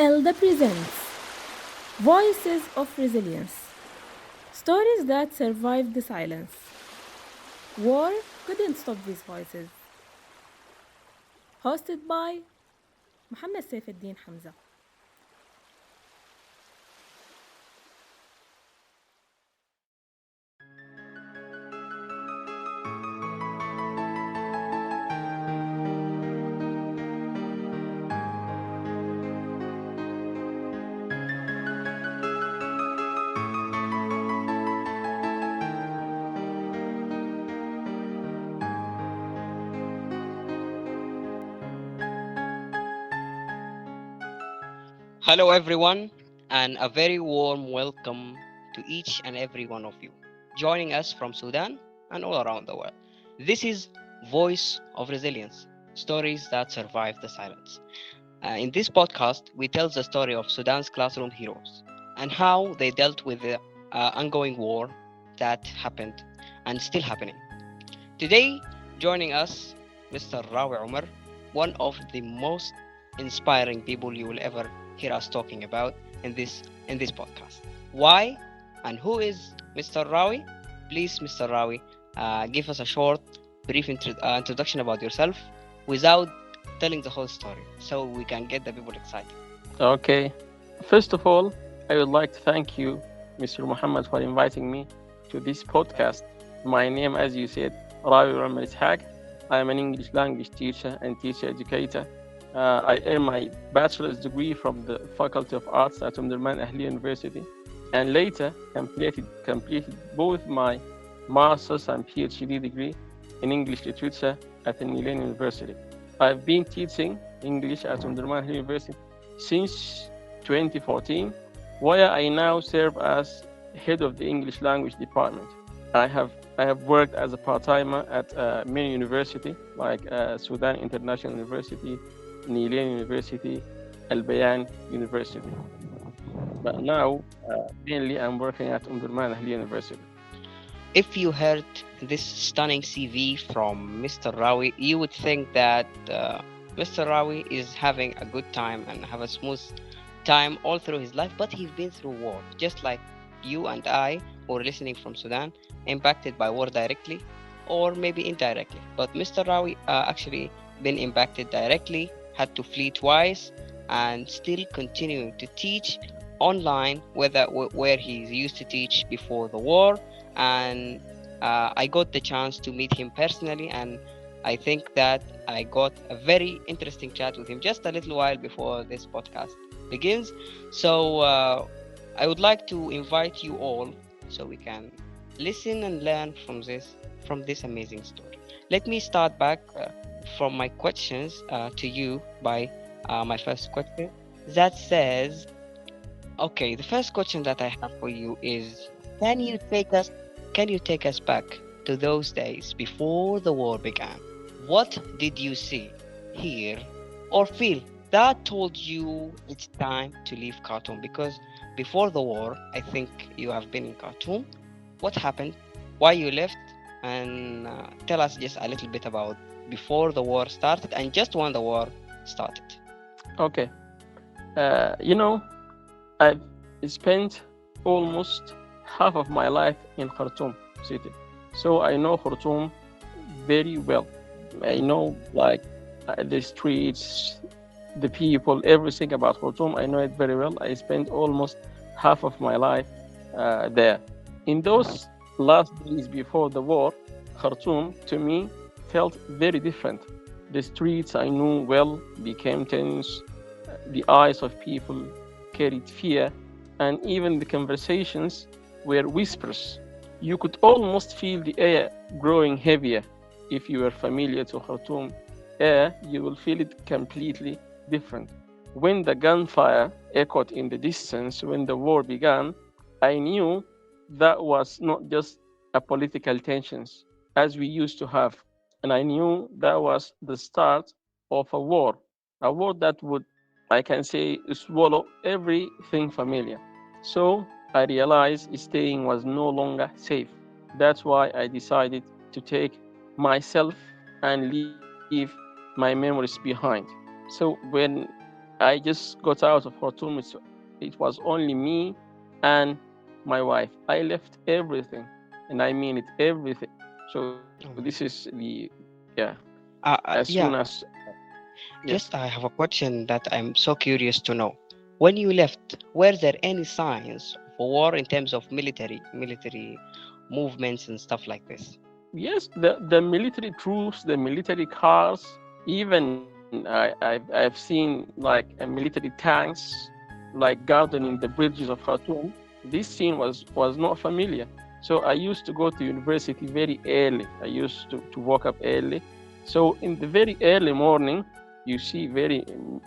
ELDA presents Voices of Resilience, stories that survived the silence. War couldn't stop these voices. Hosted by Mohammed Saifuddin Hamza. Hello, everyone, and a very warm welcome to each and every one of you joining us from Sudan and all around the world. This is Voice of Resilience, stories that survive the silence. In this podcast, we tell the story of Sudan's classroom heroes and how they dealt with the ongoing war that happened and still happening. Today, joining us, Mr. Rawi Umar, one of the most inspiring people you will ever hear us talking about in this podcast. Why and who is Mr. Rawi? Please, Mr. Rawi, give us a short, brief introduction about yourself without telling the whole story, so we can get the people excited. Okay. First of all, I would like to thank you, Mr. Muhammad, for inviting me to this podcast. My name, as you said, Rawi Umar Ishaq. I am an English language teacher and teacher educator. I earned my bachelor's degree from the Faculty of Arts at Omdurman Ahli University, and later completed both my master's and PhD degree in English literature at the Nilan University. I've been teaching English at Omdurman University since 2014, where I now serve as head of the English language department. I have worked as a part-timer at many universities like Sudan International University, Nilan University, Al Bayan University. But now, mainly I'm working at Omdurman Ahli University. If you heard this stunning CV from Mr. Rawi, you would think that Mr. Rawi is having a good time and have a smooth time all through his life, but he's been through war, just like you and I, who are listening from Sudan, impacted by war directly or maybe indirectly. But Mr. Rawi actually been impacted directly, had to flee twice, and still continuing to teach online, where he used to teach before the war. And I got the chance to meet him personally, and I think that I got a very interesting chat with him just a little while before this podcast begins. So I would like to invite you all so we can listen and learn from this amazing story. Let me start back from my questions to you by my first question that says, okay, the first question that I have for you is, can you take us can you take us back to those days before the war began? What did you see, hear, or feel that told you it's time to leave Khartoum? Because before the war, I think you have been in Khartoum. What happened? Why you left? And tell us just a little bit about before the war started and just when the war started. Okay. You know, I've spent almost half of my life in Khartoum city. So I know Khartoum very well. I know the streets, the people, everything about Khartoum. I know it very well. I spent almost half of my life there. In those last days before the war, Khartoum to me felt very different. The streets I knew well became tense. The eyes of people carried fear, and even the conversations were whispers. You could almost feel the air growing heavier. If you were familiar to Khartoum air, you will feel it completely different. When the gunfire echoed in the distance when the war began, I knew that was not just a political tensions as we used to have, and I knew that was the start of a war that would, I can say, swallow everything familiar. So I realized staying was no longer safe. That's why I decided to take myself and leave my memories behind. So when I just got out of Khartoum. It was only me and my wife. I left everything, and I mean it, everything. So this Oh is my God. yeah. As soon Yeah. as yes, Just I have a question that I'm so curious to know. When you left, were there any signs of a war in terms of military movements and stuff like this? yes, the military troops, the military cars, even I've seen like military tanks, like gardening the bridges of Khartoum. This scene was not familiar. So I used to go to university very early. I used to wake up early. So in the very early morning, you see very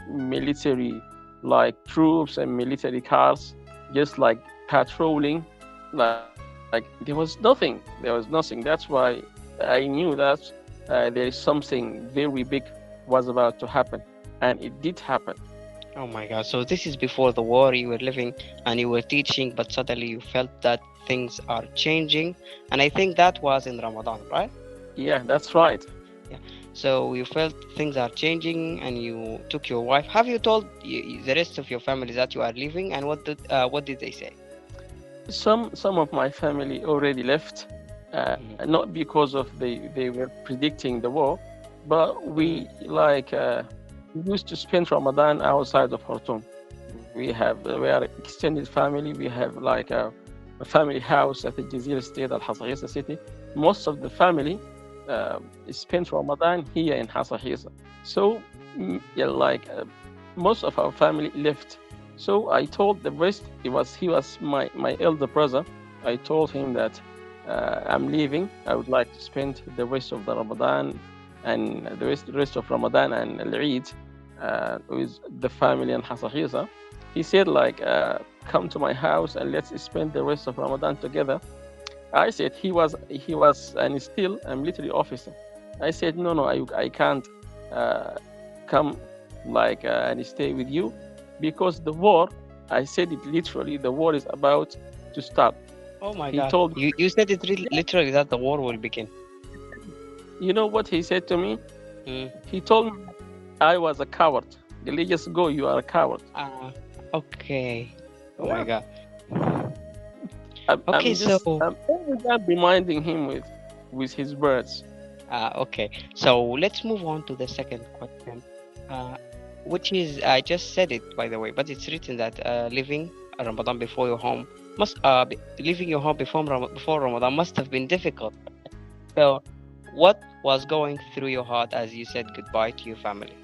military like troops and military cars just like patrolling. Like there was nothing. There was nothing. That's why I knew that there is something very big was about to happen, and it did happen. Oh my God. So this is before the war, you were living and you were teaching, but suddenly you felt that things are changing. And I think that was in Ramadan, right? Yeah, that's right. Yeah. So you felt things are changing and you took your wife. Have you told the rest of your family that you are leaving, and what did they say? Some of my family already left, Mhm. not because of they were predicting the war, but Mhm. we used to spend Ramadan outside of Khartoum. We are extended family. We have a family house at the Jazeera State, Al-Hasahisa city. Most of the family uh, spent Ramadan here in Hasahisa. So yeah, most of our family left. So I told the rest. He was my elder brother. I told him that I'm leaving. I would like to spend the rest of the Ramadan and the rest of Ramadan and Al-Eid with the family in Hasahisa. He said come to my house and let's spend the rest of Ramadan together. I said he was and is still a military officer. I said no, I can't uh, come and stay with you because the war. I said it literally. The war is about to start. Oh my He God. told me, You said it literally that the war will begin. you know what he said to me? Mm. He told me I was a coward. Let just go. You are a coward. Ah, okay. Oh my Yeah. God. Okay, I'm so just I'm every time reminding him with his words. okay. So let's move on to the second question, uh, which is I just said it by the way, but it's written that living Ramadan before your home leaving your home before Ramadan must have been difficult. So, what was going through your heart as you said goodbye to your family?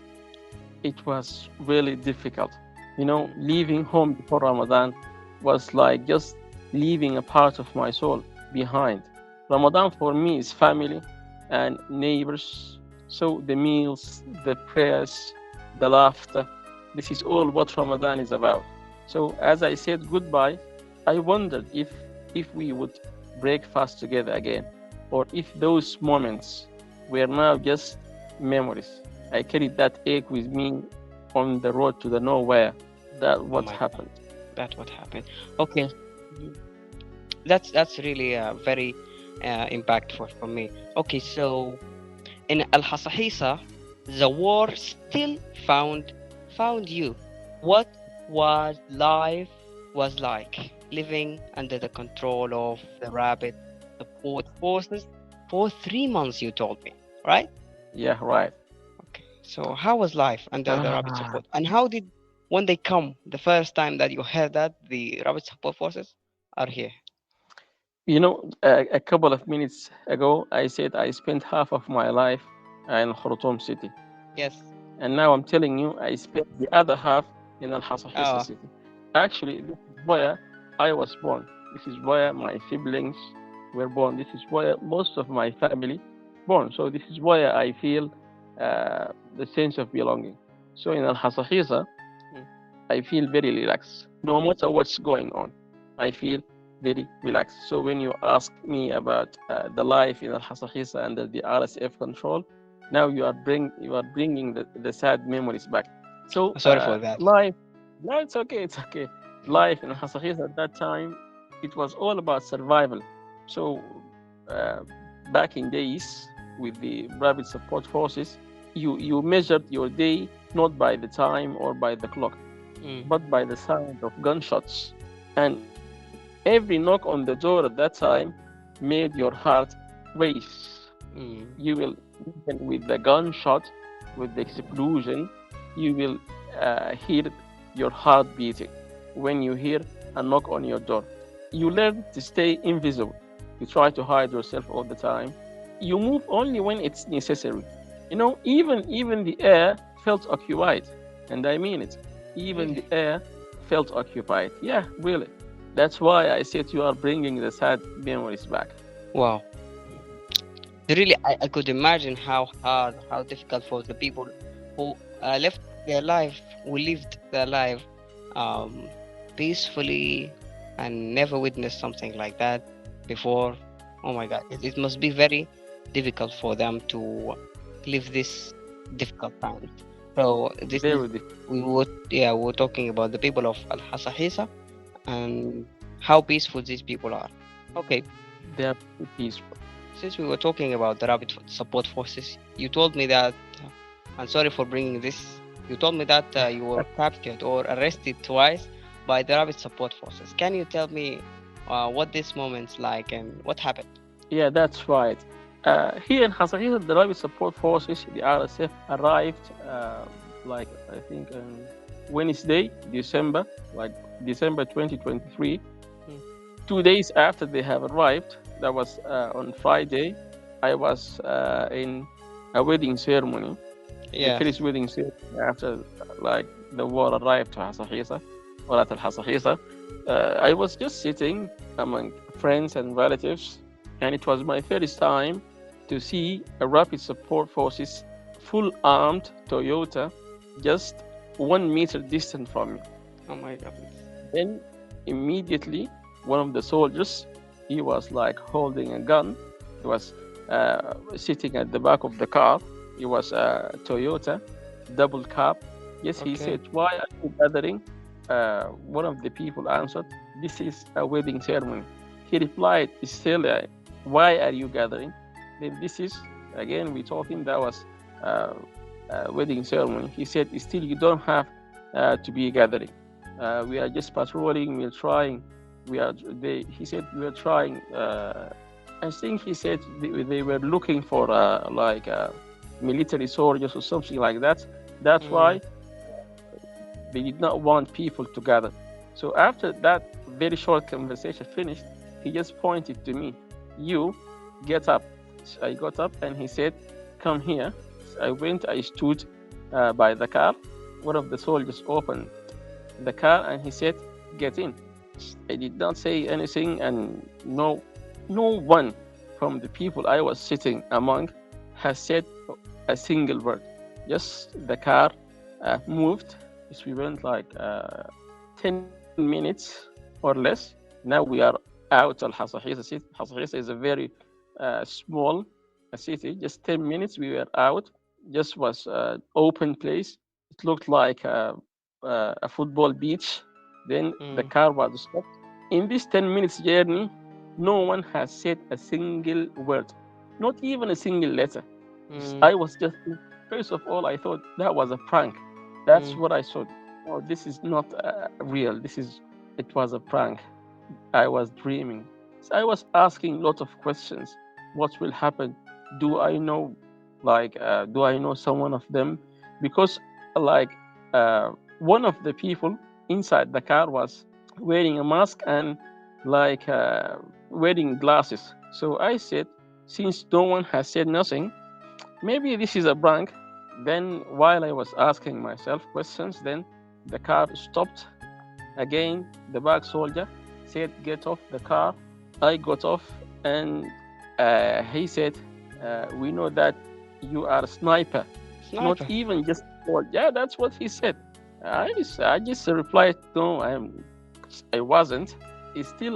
It was really difficult. You know, Mm. leaving home before Ramadan was like just leaving a part of my soul behind. Ramadan for me is family and neighbors. So the meals, the prayers, the laughter, this is all what Ramadan is about. So as I said goodbye, I wondered if we would break fast together again, or if those moments were now just memories. I carried that ache with me on the road to the nowhere. That Oh what my God, happened. that's what happened. Okay, mhm. That's really very impactful for me. Okay, so in Al-Hasahisa, the war still found you. What was life was like living under the control of the rapid support forces for 3 months? You told me, right? Yeah, right. Okay. So how was life under the rapid Ah, support, and how did when they come the first time that you heard that the rapid support forces are here? a couple of minutes ago, I said I spent half of my life in Khartoum city, Yes. and now I'm telling you, I spent the other half in Al Hasahisa Oh, city. Actually, this is where I was born. This is where my siblings were born. This is where most of my family born. So this is where I feel the sense of belonging. So in Al Hasahisa, mm, I feel very relaxed. No matter what's going on, I feel very relaxed. So when you ask me about the life in Al Hasahisa under the RSF control, now you are bringing the sad memories back. So sorry for that. life, no, it's okay, it's okay. Life in Al Hasahisa at that time, it was all about survival. So uh, back in days with the rapid support forces, you measured your day not by the time or by the clock, Mm. but by the sound of gunshots. And every knock on the door at that time made your heart race. Mm. You will, even with the gunshot, with the explosion, you will hear your heart beating when you hear a knock on your door. You learn to stay invisible. You try to hide yourself all the time. You move only when it's necessary. Even the air felt occupied, and I mean it. Even the Really? air felt occupied. Yeah, really. That's why I said you are bringing the sad memories back. Wow. Really, I could imagine how hard, how difficult for the people who left their life, who lived their life um, peacefully and never witnessed something like that before. Oh my God, it must be very difficult for them to live this difficult time. So this is Very difficult. we were talking about the people of Al-Hasahisa and how peaceful these people are. Okay, They are very peaceful. since we were talking about the rapid support forces, you told me that, I'm sorry for bringing this, you told me that you were captured or arrested twice by the rapid support forces. Can you tell me what this moment's like and what happened? Yeah, that's right. Here in Hasahisa, the Rawi support forces, the RSF, arrived like I think on Wednesday, December, like December 2023. Mm. 2 days after they have arrived, that was on Friday, I was in a wedding ceremony, the Yes. first wedding ceremony after like the war arrived to Hasahisa or at Al-Hasahisa. I was just sitting among friends and relatives, and it was my first time to see a rapid support forces full armed Toyota just 1 meter distant from me. Oh my God. Then immediately one of the soldiers, he was like holding a gun. He was sitting at the back of the car. It was a Toyota double cab. Yes, he Okay. said, "Why are you gathering?" One of the people answered, "This is a wedding ceremony." He replied, "Still, why are you gathering?" Then this is again we told him that was uh, a wedding ceremony. He said, "Still, you don't have to be gathering. We are just patrolling. We're trying. We are." He said, "We are trying." I think he said they were looking for like military soldiers or something like that. That's Mm. why they did not want people to gather. So after that very short conversation finished, he just pointed to me. "You get up." So I got up and he said, "Come here." So I went, I stood by the car. One of the soldiers opened the car and he said, "Get in." I did not say anything, and no one from the people I was sitting among has said a single word. Just the car moved. Yes, we went like 10 minutes or less. Now we are out Al Hasahisa city. Hasahisa is a very small city. Just 10 minutes we were out. Just was open place. It looked like a football beach. Then the Mm. car was stopped. In this 10 minutes journey, no one has said a single word, not even a single letter. Mm. I was just, first of all, I thought that was a prank. That's Mm. what I thought. No, this is not real. It was a prank. I was dreaming. So I was asking a lot of questions. What will happen? Do I know, do I know someone of them? Because, like, one of the people inside the car was wearing a mask and, like, wearing glasses. So I said, since no one has said nothing, maybe this is a prank. Then, while I was asking myself questions, then the car stopped again. The back soldier said, "Get off the car." I got off, and he said, "We know that you are a sniper, not Sniper. even just one." Yeah, that's what he said. I just replied, "No, I wasn't." It's still,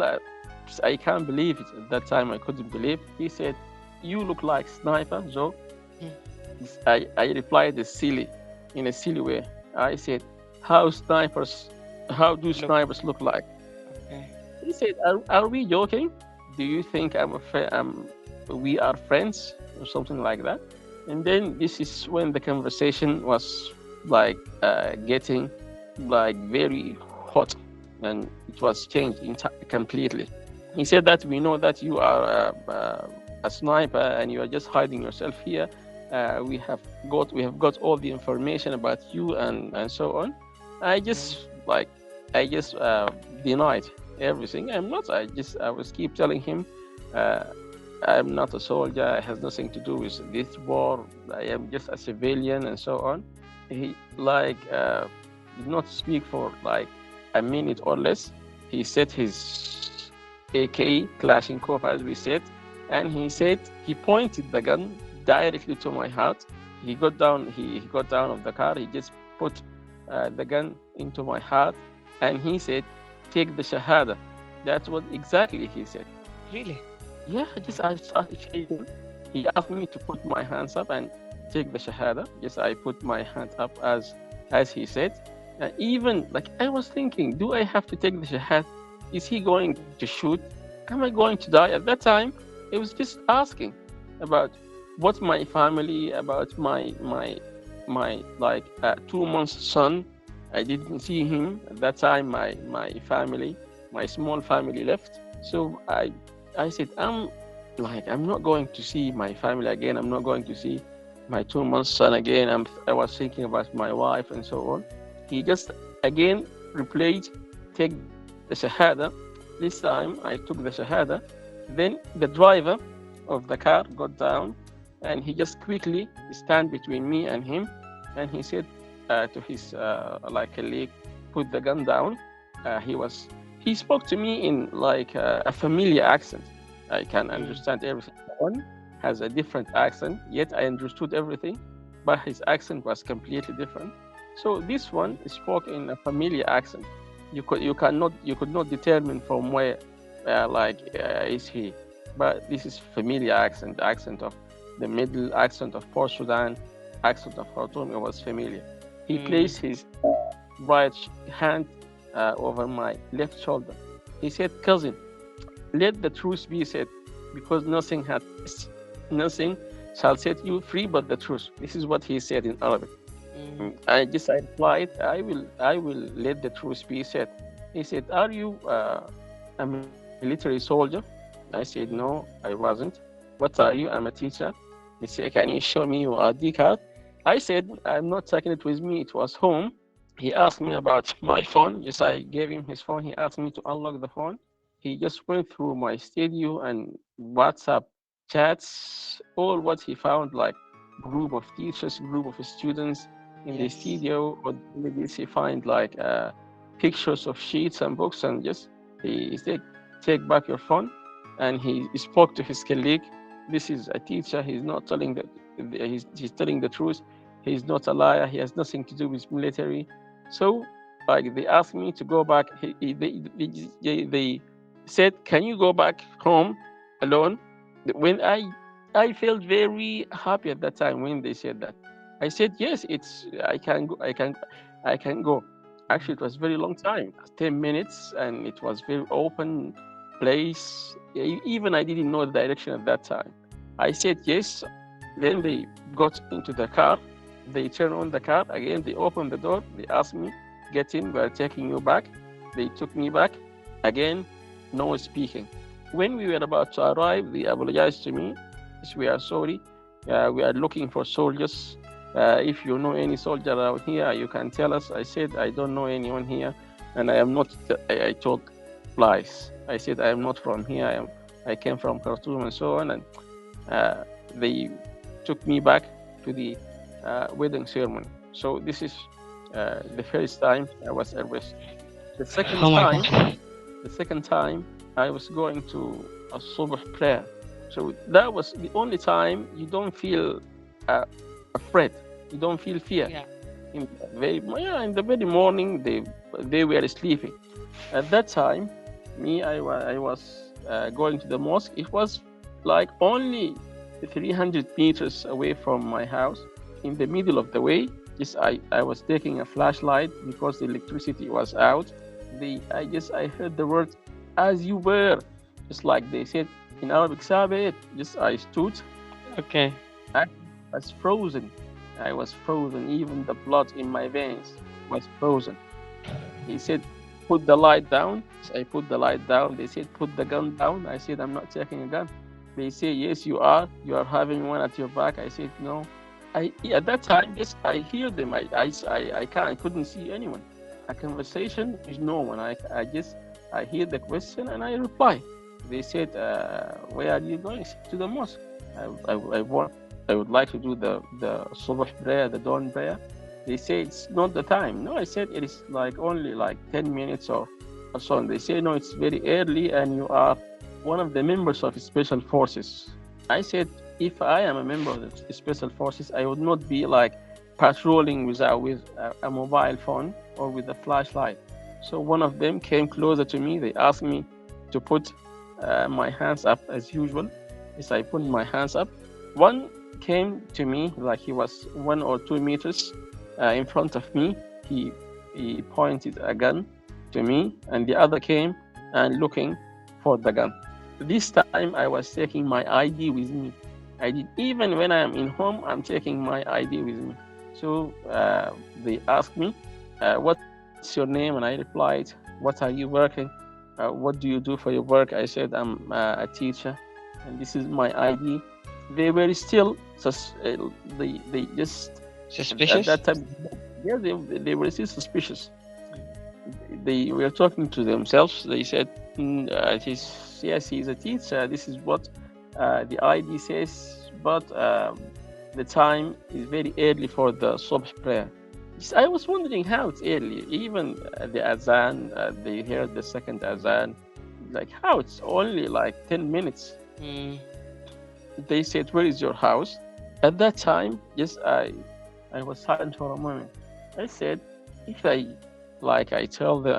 I can't believe it. At that time, I couldn't believe. He said, "You look like sniper, Joe." Mm. I replied in a silly way. I said, "How snipers? How do Look. snipers look like?" Okay. He said, "Are we joking? Do you think we are friends or something like that?" And then this is when the conversation was getting very hot, and it was changed completely. He said that we know that you are a sniper and you are just hiding yourself here. We have got all the information about you and so on. I Mm. just denied everything. I was keep telling him, uh, I'm not a soldier. It has nothing to do with this war. I am just a civilian and so on. He did not speak for like a minute or less. He set his AK Kalashnikov, as we said, and he said he pointed the gun directly to my heart. He got down. He got down of the car. He just put the gun into my heart, and he said, "Take the shahada." That's what exactly he said. Really? Yeah, just I started shaking. He asked me to put my hands up and take the shahada. Yes, I put my hand up as he said. Even like I was thinking, do I have to take the shahada? Is he going to shoot? Am I going to die? At that time, I was just asking about what my family, about my 2 months son. I didn't see him at that time. My family, my small family left. So I said, I'm not going to see my family again. I'm not going to see my 2 months son again. I was thinking about my wife and so on. He just again replied, take the shahada. This time I took the shahada. Then the driver of the car got down, and he just quickly stand between me and him, and he said to his colleague, put the gun down. He spoke to me in a familiar accent. I can Mm. understand everything. One has a different accent, yet I understood everything, but his accent was completely different. So this one spoke in a familiar accent. You could not determine from where is he, but this is familiar accent, the accent of the middle, accent of Port Sudan, accent of Khartoum. It was familiar. He Mm. placed his right hand over my left shoulder. He said, "Cousin, let the truth be said, because nothing shall set you free but the truth." This is what he said in Arabic. Mm. I replied, I will let the truth be said. He said, "Are you a military soldier?" I said, "No, Mm. I wasn't." "What are you?" "I'm a teacher." He said, "Can you show me your ID card?" I said, "I'm not taking it with me. It was home." He asked me about my phone. Yes, I gave him his phone. He asked me to unlock the phone. He just went through my studio and WhatsApp chats, all what he found, like group of teachers, group of students in the Yes. studio, or images he find pictures of sheets and books, and just he said, "Take back your phone." And he spoke to his colleague. This is a teacher. He's not telling he's telling the truth. He's not a liar. He has nothing to do with military. So they asked me to go back. They said, "Can you go back home alone?" When I felt very happy at that time when they said that. I said, "Yes, it's I can go. I can go." Actually, it was very long time, 10 minutes, and it was very open place. Even I didn't know the direction at that time. I said yes. Then they got into the car. They turned on the car again. They opened the door. They asked me, "Get in. We're taking you back." They took me back. Again, no speaking. When we were about to arrive, they apologized to me. "Yes, we are sorry. We are looking for soldiers. If you know any soldier around here, you can tell us." I said, "I don't know anyone here, and I am not." I told lies. I said, "I am not from here. I came from Khartoum and so on." And uh, they took me back to the wedding ceremony. So this is the first time I was arrested. The second Oh my time, God. the second time I was going to a subh prayer. So that was the only time you don't feel uh, afraid. You don't feel fear. Yeah. In the very morning, they were sleeping. At that time, I was going to the mosque. It was like only 300 meters away from my house. In the middle of the way, I was taking a flashlight because the electricity was out. I heard the word "as you were," just like they said in Arabic, "Sabit." Just I stood. Okay. I was frozen. I was frozen. Even the blood in my veins was frozen. He said, put the light down. So I put the light down. They said, put the gun down. I said, I'm not taking a gun. They say, yes, you are. You are having one at your back. I said, no. At that time, yes, I hear them. I couldn't see anyone. A conversation with no one. I hear the question and I reply. They said, where are you going? I said, to the mosque. I want. I would like to do the subh prayer, the dawn prayer. They say it's not the time. No, I said it is like only like 10 minutes or so. And they say, no, it's very early and you are one of the members of special forces. I said, if I am a member of the special forces, I would not be like patrolling with a mobile phone or with a flashlight. So one of them came closer to me. They asked me to put my hands up as usual. Yes, I put my hands up. One came to me like he was 1 or 2 meters in front of me. He pointed a gun to me, and the other came and looking for the gun. This time I was taking my ID with me. I did even when I am in home, I'm taking my ID with me. So they asked me, "What's your name?" And I replied, "What are you working? What do you do for your work?" I said, "I'm a teacher, and this is my ID." They were still they just at Suspicious? that time, yeah, they were still suspicious. They were talking to themselves. They said, yes, he's a teacher. This is what the ID says, but the time is very early for the subh prayer." I was wondering how it's early. Even the azan, they heard the second azan. Like how it's only like 10 minutes. Mm, They said, "Where is your house?" At that time, yes, I was silent for a moment. I said, if I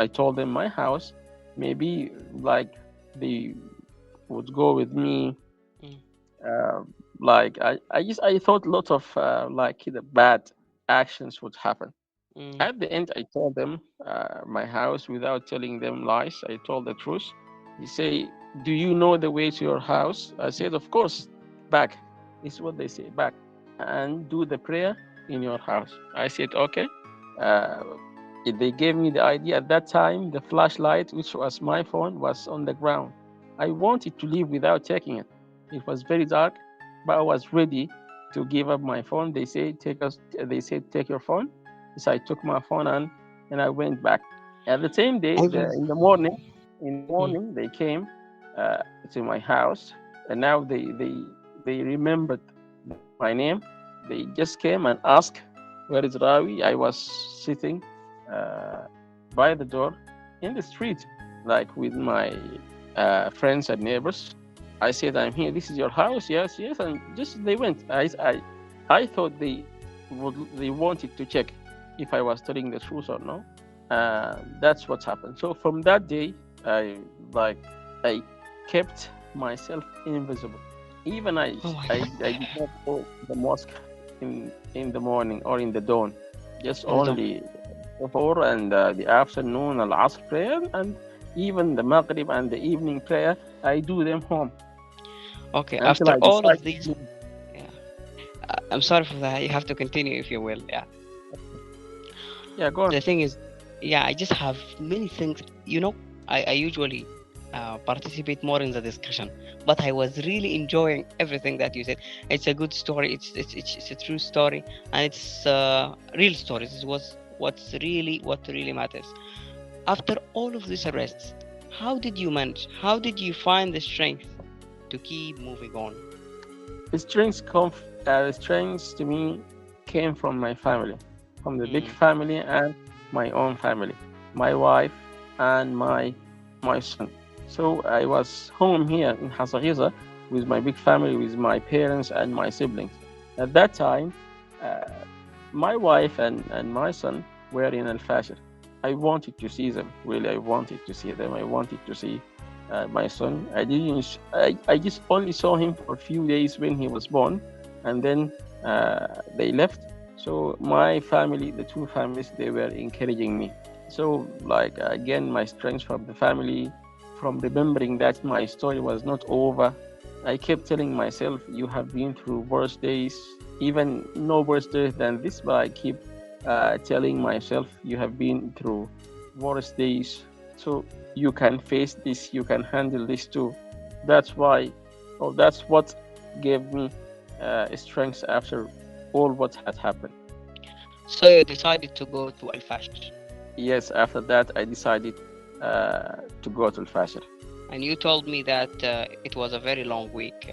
told them my house, maybe like they would go with me. mm, Uh, I thought a lot of like the bad actions would happen. mm. At the end, I told them my house without telling them lies. I told the truth. He say, "Do you know the way to your house?" I said, "Of course, back." This is what they say, back, and do the prayer in your house. I said, "Okay." Uh, they gave me the idea. At that time, the flashlight, which was my phone, was on the ground. I wanted to leave without taking it. It was very dark, but I was ready to give up my phone. They say, "Take us." They said, "Take your phone." So I took my phone and I went back. At the same day, I was. in the Mm, morning they came uh, to my house, and now they remembered my name. They just came and asked, "Where is Rawi?" I was sitting uh, by the door in the street, like with my friends and neighbors. I said, "I'm here. This is your house?" "Yes, yes." And just they went. I thought they wanted to check if I was telling the truth or no. That's what happened. So from that day, like I kept myself invisible. Even oh my I did not go to the mosque in the morning or in the dawn, just God. Hold on. only before and the afternoon al asr prayer, and even the maghrib and the evening prayer. I do them home Okay, until after I all decide of to these, leave. yeah, I'm sorry for that. You have to continue if you will. Yeah. Yeah, go on. The thing is, yeah, I just have many things. I usually participate more in the discussion, but I was really enjoying everything that you said. It's a good story. It's a true story, and it's real stories. It was what really matters. After all of these arrests, how did you manage? How did you find the strength to keep moving on? Strengths to me came from my family, from the big Mm, family and my own family, my wife and my son. So I was home here in Hasahisa with my big family, with my parents and my siblings. At that time, uh, my wife and my son were in Al-Fasher. I wanted to see them. Really, I wanted to see them. I wanted to see my son. I didn't. I just only saw him for a few days when he was born, and then they left. So my family, the two families, they were encouraging me. So like again, my strength from the family, from remembering that my story was not over. I kept telling myself, "You have been through worse days. even no worse than this, but I keep telling myself, you have been through worse days, so you can face this, you can handle this too. That's why, or that's what gave me strength after all what had happened. So you decided to go to Al Fasher, Yes, after that, I decided to go to Al-Fasher. and you told me that it was a very long week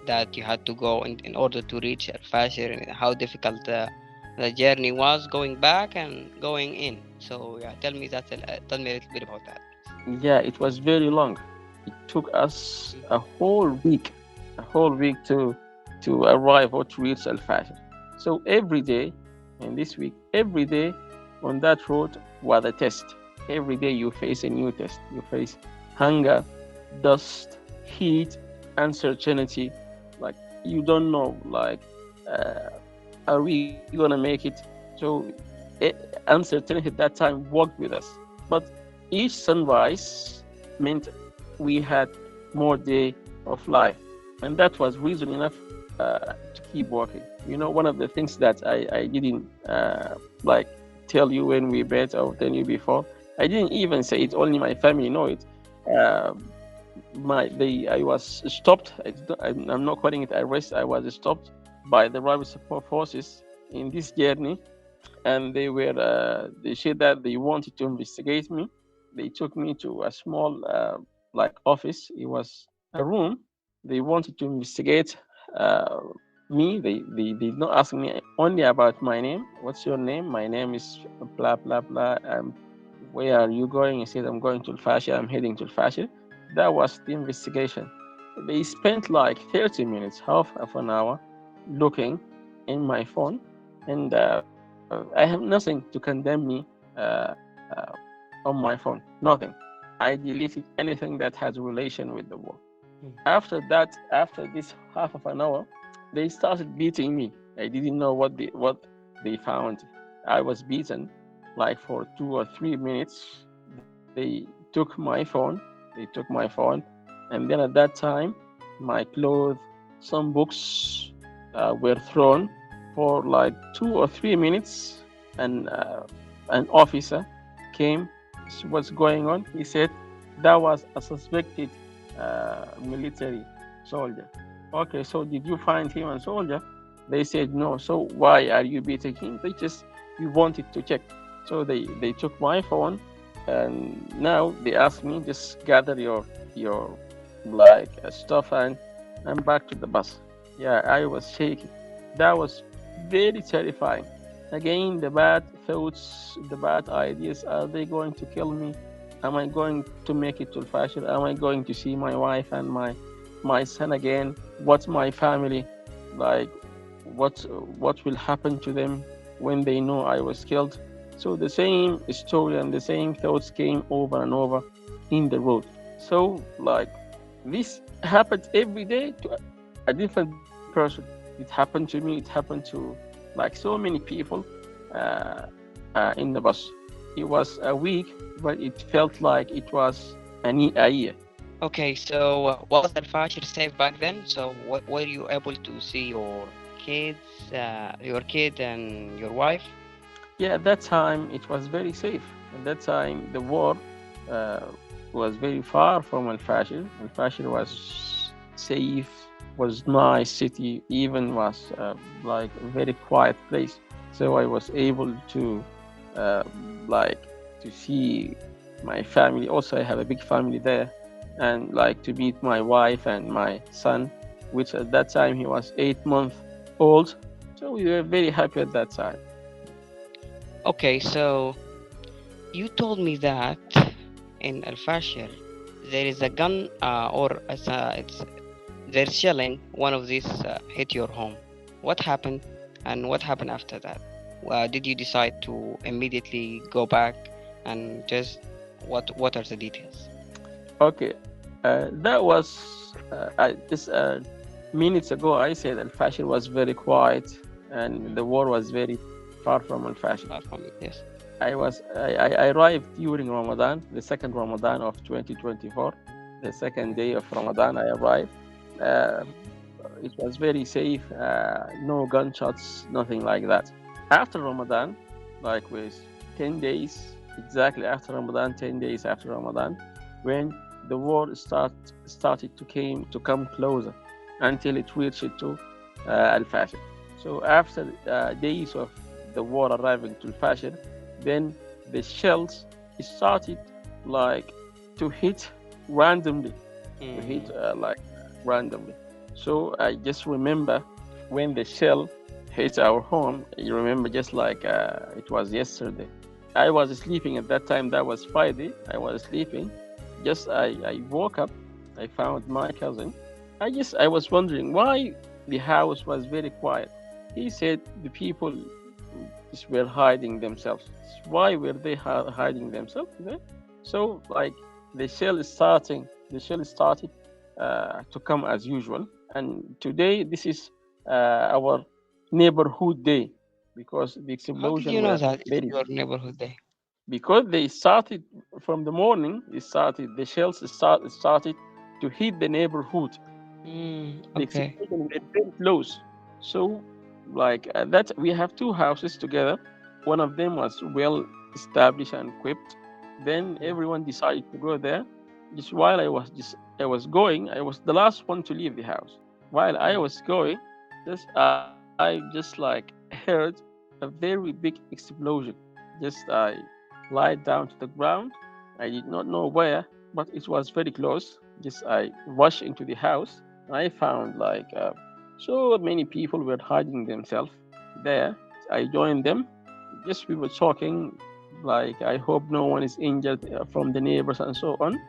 that you had to go in order to reach Al Fasher, and how difficult the journey was going back and going in. So yeah, tell me a little bit about that. Yeah, it was very long. It took us a whole week to arrive or to reach Al-Fasher. So every day, in this week, every day on that road was a test. Every day you face a new test. You face hunger, dust, heat, uncertainty. Like you don't know, like, uh, are we gonna make it? So eh, uncertainty at that time walked with us. But each sunrise meant we had more day of life, and that was reason enough to keep walking. You know, one of the things that I didn't like tell you when we met or tell you before, I didn't even say it. Only my family know it. Uh, I was stopped. I'm not calling it arrest. I was stopped by the Rawi support forces in this journey, and they said that they wanted to investigate me. They took me to a small like office. It was a room. They wanted to investigate uh, me. They did not ask me only about my name. What's your name? My name is blah blah blah. Where are you going? I said I'm going to Al-Fasher. I'm heading to Al-Fasher. That was the investigation. They spent like 30 minutes, half of an hour, looking in my phone, and I have nothing to condemn me uh, on my phone. Nothing. I deleted anything that has relation with the war. After that, after this half of an hour, they started beating me. I didn't know what they found. I was beaten like for 2 or 3 minutes. They took my phone. They took my phone, and then at that time, my clothes, some books were thrown for like 2 or 3 minutes. And an officer came. What's going on? He said that was a suspected military soldier. Okay, so did you find him a soldier? They said no. So why are you beating him? They just, we wanted to check. So they took my phone, and now they asked me, just gather your like stuff and back to the bus. Yeah, I was shaking. That was very terrifying. Again, the bad thoughts, the bad ideas. Are they going to kill me? Am I going to make it to Fasher? Am I going to see my wife and my son again? What's my family like? What will happen to them when they know I was killed? So the same story and the same thoughts came over and over in the road. So like this happened every day to a different person. It happened to me. It happened to like so many people uh, in the bus. It was a week, but it felt like it was a year. Okay, so was Al Fasher safe back then? So were you able to see your kid and your wife? Yeah, at that time it was very safe. At that time, the war uh, was very far from Al-Fashir. Al-Fashir was safe, was nice city, even was like a very quiet place. So I was able to uh, like to see my family. Also, I have a big family there, and like to meet my wife and my son, which at that time he was 8 months old. So we were very happy at that time. Okay, so you told me that in Al Fasher there is a gun, it's they're shelling one of these hit your home. What happened, and what happened after that? Did you decide to immediately go back, and just what are the details? Okay, that was just minutes ago. I said Al Fashir was very quiet, and Mm, the war was very far from Al Fashir. far from it, yes. I arrived during Ramadan, the second Ramadan of 2024, the second day of Ramadan. I arrived. Uh, Mhm. it was very safe. No gunshots, nothing like that. After Ramadan, like with 10 days exactly after Ramadan, 10 days after Ramadan, when the war started to come closer until it reached to Al-Fasher. So after days of the war arriving to Al-Fasher, then the shells started like to hit randomly, to hit Mm. like randomly. So I just remember when the shell hit our home. You remember just like it was yesterday. I was sleeping at that time. That was Friday. I was sleeping. Just I woke up. I found my cousin. I was wondering why the house was very quiet. He said the people just were hiding themselves. Why were they hiding themselves? So like the shell is starting. The shell started to come as usual. And today this is our neighborhood day because the How did explosion you know were that it's very your neighborhood day? because they started from the morning. It started the shells started to hit the neighborhood. The Okay. explosion were very close. So like that we have two houses together. One of them was well established and equipped. Then Mm. everyone decided to go there. Just while I was going, I was the last one to leave the house. While I Mm. was going, I just like heard a very big explosion. Just I lied down to the ground. I did not know where, but it was very close. Just I rushed into the house. I found like so many people were hiding themselves there. I joined them. Just we were talking, like I hope no one is injured from the neighbors and so on.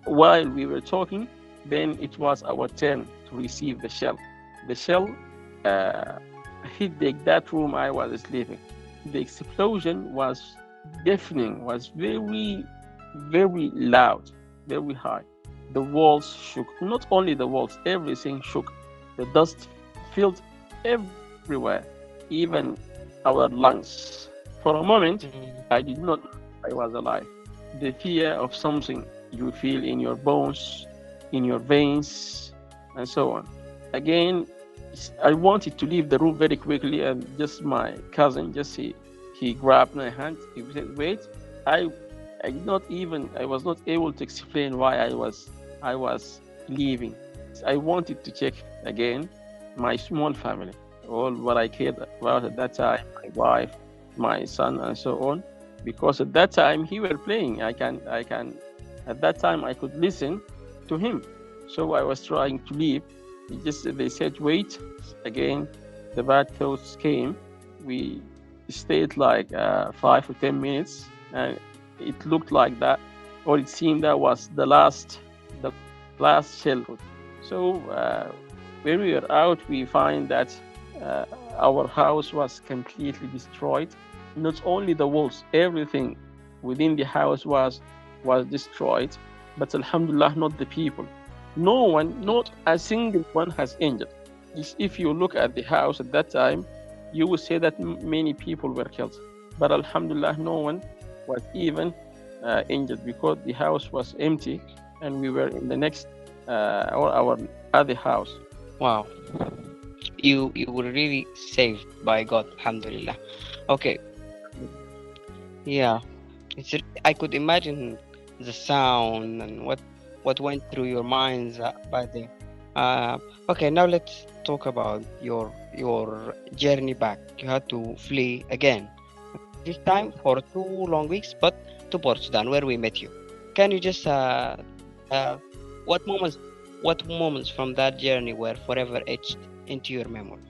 While we were talking, then it was our turn to receive the shell. The shell uh, hit the exact room I was sleeping. The explosion was deafening, was very, very loud, very high. The walls shook. Not only the walls, everything shook. The dust filled everywhere, even our lungs. For a moment, Mm. I did not know I was alive. The fear of something you feel in your bones, in your veins, and so on. Again, I wanted to leave the room very quickly, and just my cousin, just he grabbed my hand. He said, "Wait." I I did not even I was not able to explain why I was leaving. I wanted to check again my small family, all what I cared about at that time, my wife, my son, and so on. Because at that time he were playing. I can at that time I could listen to him. So I was trying to leave. They said wait. Again, the bad thoughts came. We stayed like 5 or 10 minutes, and it looked like that, or it seemed that was the last childhood. So when we were out, we find that uh, our house was completely destroyed. Not only the walls, everything within the house was destroyed. But Alhamdulillah, not the people. No one, not a single one has injured. If you look at the house at that time, you will say that many people were killed. But Alhamdulillah, no one was even injured because the house was empty and we were in the next or our other house. Wow. You were really saved by God, alhamdulillah. Okay, yeah. I could imagine the sound and what went through your minds by then. Uh, okay, now let's talk about your journey back. You had to flee again. This time for 2 long weeks, but to Port Sudan, where we met you. Can you just uh, what moments what moments from that journey were forever etched into your memory?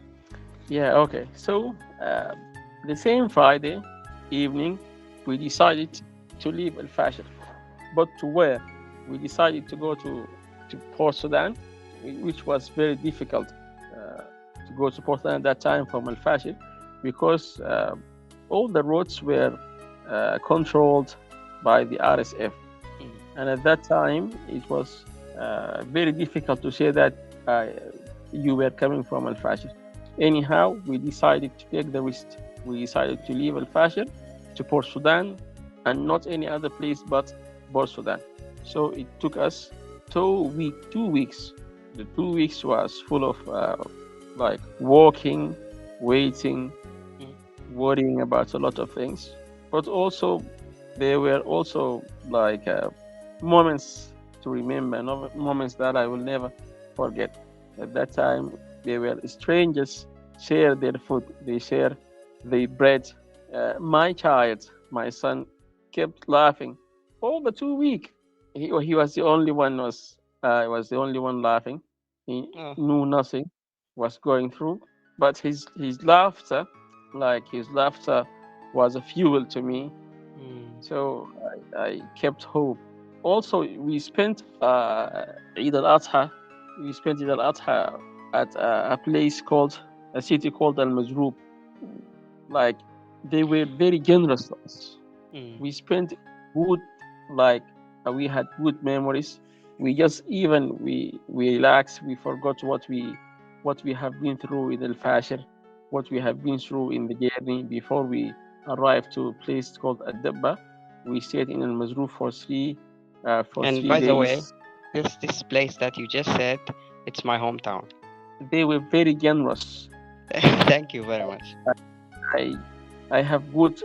Yeah, okay. So the same Friday evening, we decided to leave Al Fasher. But to where? We decided to go to Port Sudan, which was very difficult to go to Port Sudan at that time from Al Fasher because all the roads were controlled by the RSF. Mm. And at that time, it was very difficult to say that you were coming from Al Fasher. Anyhow, we decided to take the risk. We decided to leave Al Fasher to Port Sudan and not any other place but Port Sudan. So it took us 2 weeks The 2 weeks was full of like walking, waiting, Mm. worrying about a lot of things. But also, there were also like moments to remember, moments that I will never forget. At that time, they were strangers, share their food, they share the bread. My child, my son, kept laughing all the 2 week. He was the only one was the only one laughing. He Oh. knew nothing was going through, but his laughter, like his laughter, was a fuel to me. Mm. So I kept hope. Also, we spent Eid al Adha. We spent Eid al Adha at a place called a city called Al Mazroub. Like they were very generous to us. Mm. We spent good, like we had good memories. We just even we relaxed. We forgot what we have been through in Al Fasher, what we have been through in the journey before we arrived to a place called Adabba. We stayed in Al Mazruf for And three by the way, days. this place that you just said, it's my hometown. They were very generous. Thank you very much. I I have good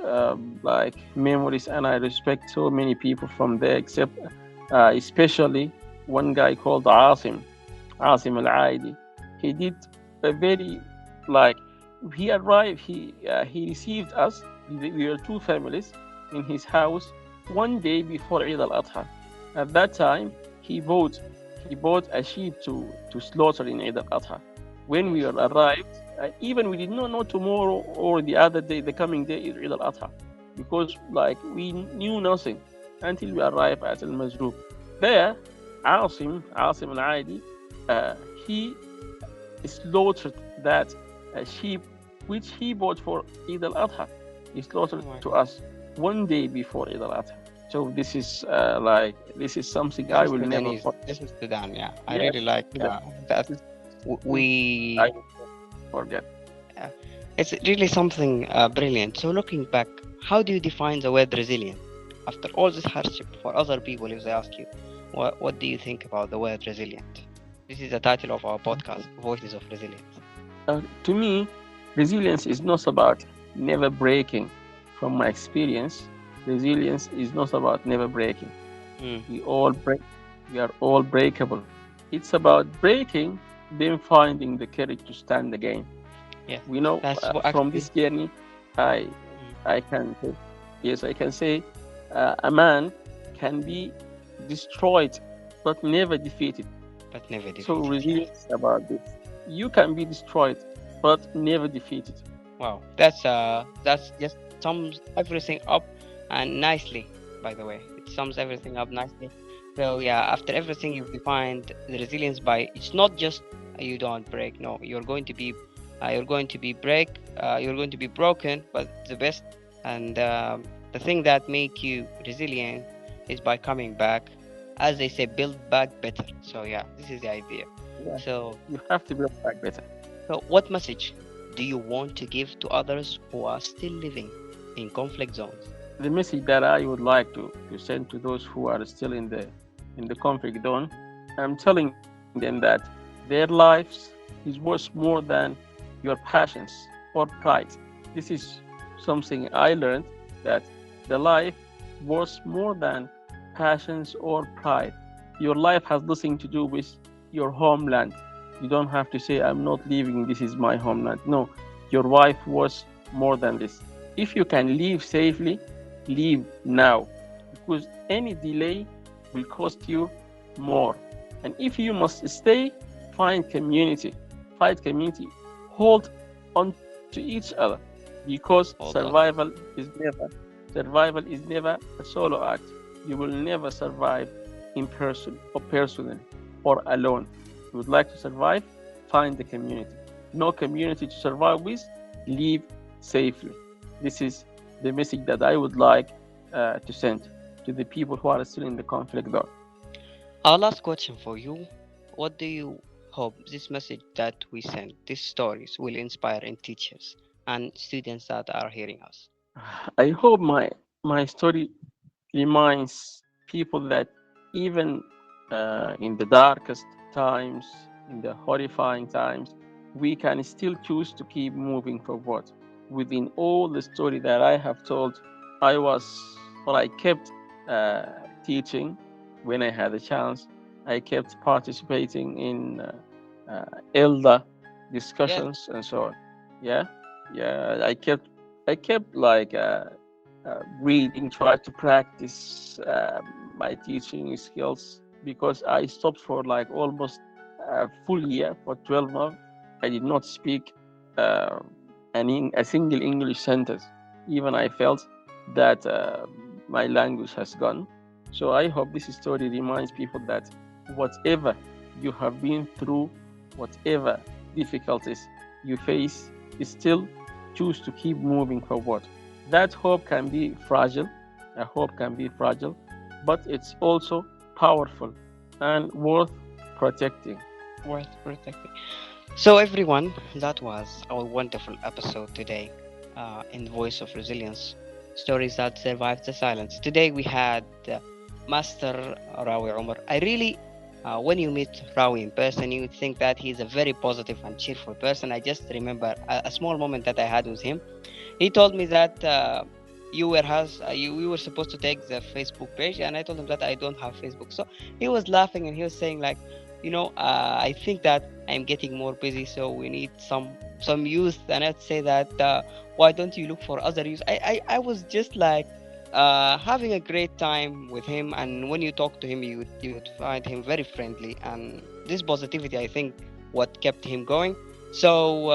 like memories, and I respect so many people from there, except especially one guy called Asim Al Aidi. He did a very like he arrived. He received us. We were two families in his house one day before Eid al Adha. At that time, he bought a sheep to slaughter in Eid al Adha. When we Yes. arrived, even we did not know tomorrow or the other day, the coming day is Eid al Adha, because like we knew nothing until we arrived at Al Mazrub. There, Asim Al Aidi, he slaughtered that sheep which he bought for Eid al Adha. He Oh slaughtered my to God. us one day before Eid al Adha. So this is something This I is will never Sudanese. forget. This is Sudan. Yeah, I Yes, really like that that. is something I We. will never forget. Uh, it's really something brilliant. So looking back, how do you define the word resilient? After all this hardship, for other people, if they ask you, what do you think about the word resilient? This is the title of our podcast, Voices of Resilience. To me, resilience is not about never breaking. From my experience, resilience is not about never breaking. Mm, We all break. We are all breakable. It's about breaking, then finding the courage to stand again. yes, We know that's what from actually. this journey, I Mm, I can say, yes, I can say a man can be destroyed but never defeated. but never So defeated. Yes. resilience is about this. You can be destroyed but never defeated. Wow, that's just sums everything up and nicely. By the way, it sums everything up nicely. So yeah, after everything you've defined the resilience by, it's not just you don't break. No, you're going to be you're going to be broken. But the best and the thing that make you resilient is by coming back. As they say, build back better. So yeah, this is the idea. Yeah, So you have to build back better. so, what message do you want to give to others who are still living in conflict zones? The message that I would like to send to those who are still in the conflict zone, I'm telling them that their lives is worth more than your passions or pride. This is something I learned, that the life worth more than passions or pride. Your life has nothing to do with your homeland. You don't have to say, I'm not leaving, this is my homeland. No, your life was more than this. If you can leave safely, leave now, because any delay will cost you more. And if you must stay, find community, fight community, hold on to each other, because Hold on. survival is never a solo act. You will never survive in person or personally or alone. If you would like to survive, find the community. No community to survive with, leave safely. This is the message that I would like to send to the people who are still in the conflict zone. Our last question for you. What do you hope this message that we send, these stories, will inspire in teachers and students that are hearing us? I hope my story reminds people that even in the darkest times, in the horrifying times, we can still choose to keep moving forward. Within all the story that I have told, I was, I kept uh, teaching when I had a chance. I kept participating in ELDA Yes. discussions and so on. Yeah, yeah. I kept like reading, try to practice my teaching skills because I stopped for like almost a full year for 12 months. I did not speak uh, a single English sentence. Even I felt that my language has gone. So I hope this story reminds people that whatever you have been through, whatever difficulties you face, still choose to keep moving forward. That hope can be fragile, a hope can be fragile, but it's also powerful and worth protecting. Worth protecting. So, everyone, that was our wonderful episode today in Voice of Resilience, stories that survived the silence. Today we had Master Rawi Umar. I really, when you meet Rawi in person, you would think that he's a very positive and cheerful person. I just remember a small moment that I had with him. He told me that you were supposed to take the Facebook page, and I told him that I don't have Facebook. So he was laughing and he was saying like, I think that I'm getting more busy, so we need some youth. And I'd say that why don't you look for other youth? I was just like having a great time with him, and when you talk to him, you would find him very friendly, and this positivity, I think, what kept him going. So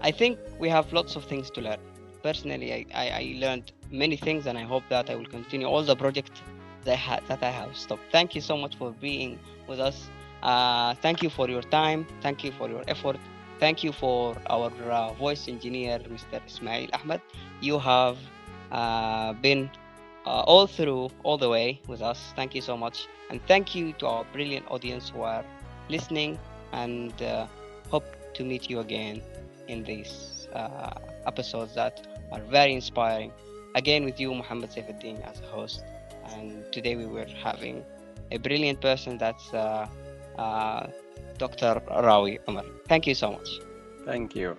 I think we have lots of things to learn. Personally, I learned many things, and I hope that I will continue all the projects that I have stopped. Thank you so much for being with us. Thank you for your time. Thank you for your effort. Thank you for our voice engineer, Mr. Ismail Ahmed. You have been all through, all the way with us. Thank you so much. And thank you to our brilliant audience who are listening, and hope to meet you again in these episodes that are very inspiring. Again, with you, Muhammad Saifuddin, as a host. And today we were having a brilliant person, that's uh, Dr. Rawi Umar. Thank you so much. Thank you.